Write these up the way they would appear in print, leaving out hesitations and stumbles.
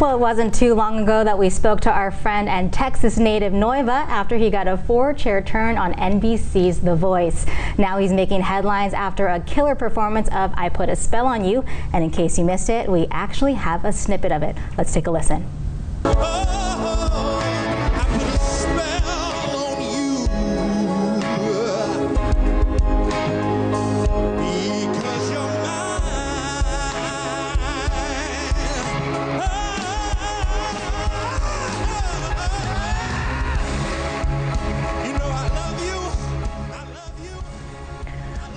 Well, it wasn't too long ago that we spoke to our friend and Texas native Noiva after he got a 4-chair turn on NBC's The Voice. Now he's making headlines after a killer performance of I Put a Spell on You. And in case you missed it, we actually have a snippet of it. Let's take a listen.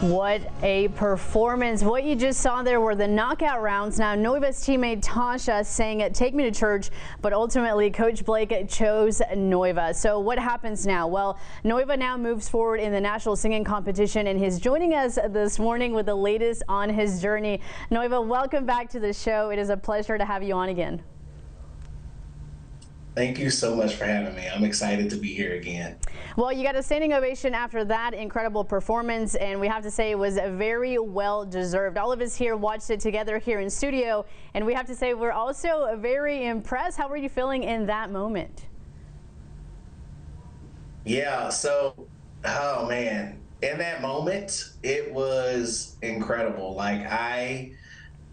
What a performance. What you just saw there were the knockout rounds. Now, NOIVAS teammate Tasha sang Take Me to Church, but ultimately Coach Blake chose NOIVA. So what happens now? Well, NOIVA now moves forward in the national singing competition, and he's joining us this morning with the latest on his journey. NOIVA, welcome back to the show. It is a pleasure to have you on again. Thank you so much for having me. I'm excited to be here again. Well, you got a standing ovation after that incredible performance, and we have to say it was very well deserved. All of us here watched it together here in studio, and we have to say we're also very impressed. How were you feeling in that moment? Yeah, so, oh man, in that moment, it was incredible. Like, I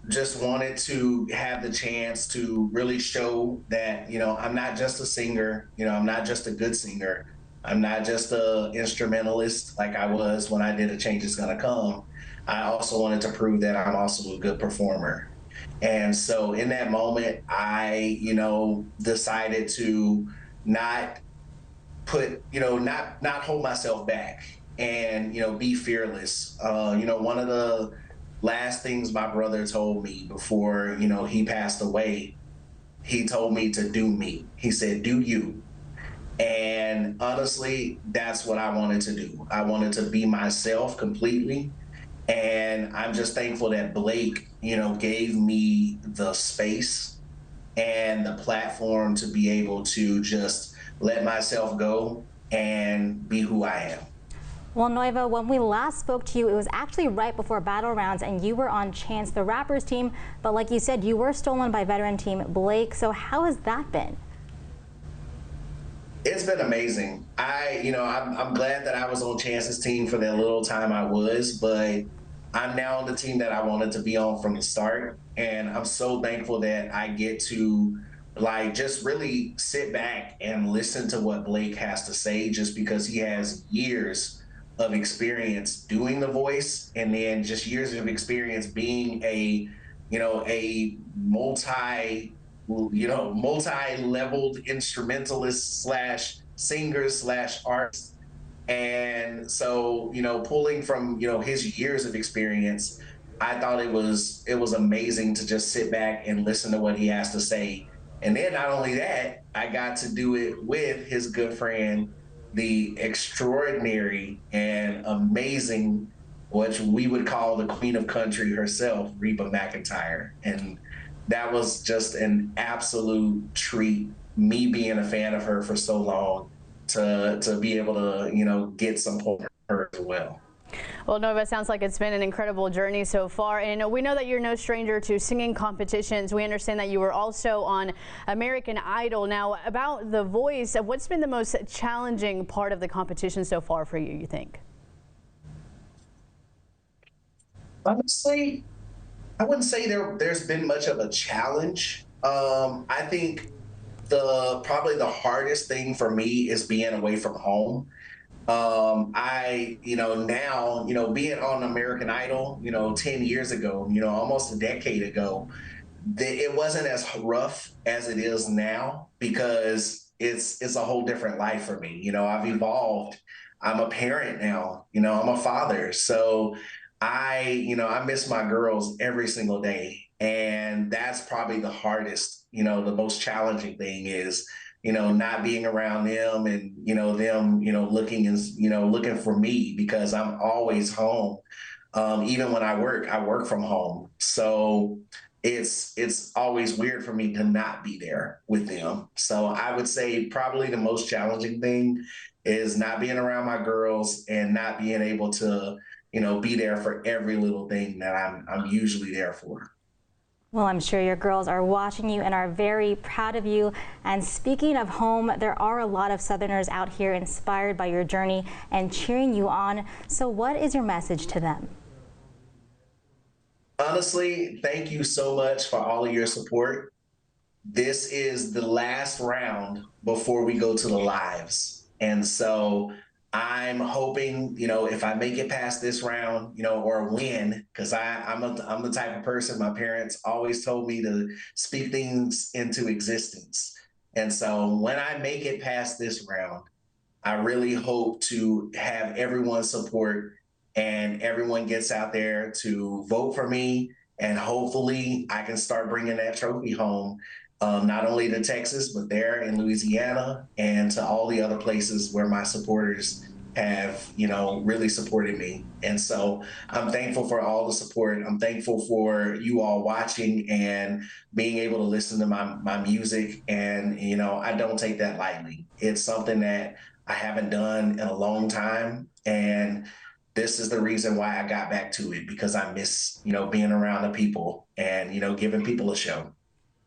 just wanted to have the chance to really show that, I'm not just a singer, I'm not just a good singer. I'm not just an instrumentalist like I was when I did A Change Is Gonna Come. I also wanted to prove that I'm also a good performer. And so in that moment, I, decided to not put, not hold myself back and, be fearless. One of the last things my brother told me before, he passed away, he told me to do me. He said, do you. And honestly, that's what I wanted to do. I wanted to be myself completely. And I'm just thankful that Blake, gave me the space and the platform to be able to just let myself go and be who I am. Well, Noiva, when we last spoke to you, it was actually right before battle rounds, and you were on Chance the Rapper's team. But like you said, you were stolen by veteran team Blake. So how has that been? It's been amazing. I'm glad that I was on Chance's team for that little time I was, but I'm now on the team that I wanted to be on from the start. And I'm so thankful that I get to just really sit back and listen to what Blake has to say, just because he has years of experience doing the voice, and then just years of experience being a multi-leveled instrumentalist slash singer slash artist. And so, pulling from, his years of experience, I thought it was amazing to just sit back and listen to what he has to say. And then not only that, I got to do it with his good friend, the extraordinary and amazing, what we would call the Queen of Country herself, Reba McEntire. And that was just an absolute treat, me being a fan of her for so long, to be able to, get some support from her as well. Well, Noiva, sounds like it's been an incredible journey so far. And we know that you're no stranger to singing competitions. We understand that you were also on American Idol. Now, about The Voice, what's been the most challenging part of the competition so far for you think? Honestly, I wouldn't say there's been much of a challenge. I think probably the hardest thing for me is being away from home. Now, being on American Idol, 10 years ago, almost a decade ago, it wasn't as rough as it is now, because it's a whole different life for me. I've evolved. I'm a parent now, I'm a father. So I miss my girls every single day. And that's probably the hardest, the most challenging thing is, not being around them, and, them, looking for me, because I'm always home. Even when I work from home. So it's always weird for me to not be there with them. So I would say probably the most challenging thing is not being around my girls and not being able to, be there for every little thing that I'm usually there for. Well, I'm sure your girls are watching you and are very proud of you. And speaking of home, there are a lot of Southerners out here inspired by your journey and cheering you on. So what is your message to them? Honestly, thank you so much for all of your support. This is the last round before we go to the lives. And so I'm hoping, if I make it past this round, or win, because I'm the type of person, my parents always told me to speak things into existence. And so when I make it past this round, I really hope to have everyone's support and everyone gets out there to vote for me. And hopefully I can start bringing that trophy home, not only to Texas, but there in Louisiana and to all the other places where my supporters have, really supported me. And so I'm thankful for all the support. I'm thankful for you all watching and being able to listen to my music. And, I don't take that lightly. It's something that I haven't done in a long time. And this is the reason why I got back to it, because I miss, being around the people and, giving people a show.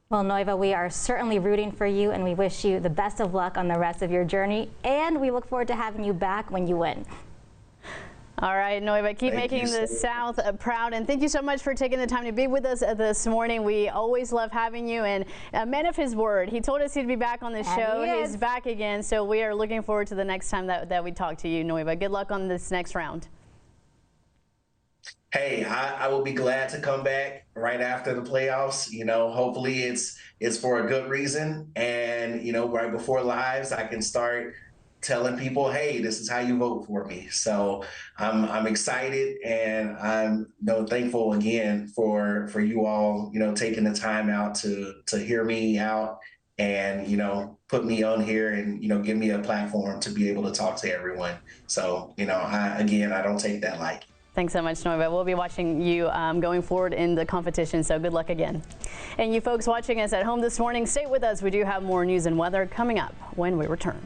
Well, Noiva, we are certainly rooting for you, and we wish you the best of luck on the rest of your journey. And we look forward to having you back when you win. All right, Noiva, keep making the South proud. And thank you so much for taking the time to be with us this morning. We always love having you. And a man of his word, he told us he'd be back on the show. He's back again. So we are looking forward to the next time that we talk to you, Noiva. Good luck on this next round. Hey, I will be glad to come back right after the playoffs. Hopefully it's for a good reason. And, right before lives, I can start telling people, hey, this is how you vote for me. So I'm excited, and I'm thankful again for you all, taking the time out to hear me out and, put me on here and, give me a platform to be able to talk to everyone. So, I don't take that lightly. Thanks so much, Noiva. We'll be watching you going forward in the competition, so good luck again. And you folks watching us at home this morning, stay with us. We do have more news and weather coming up when we return.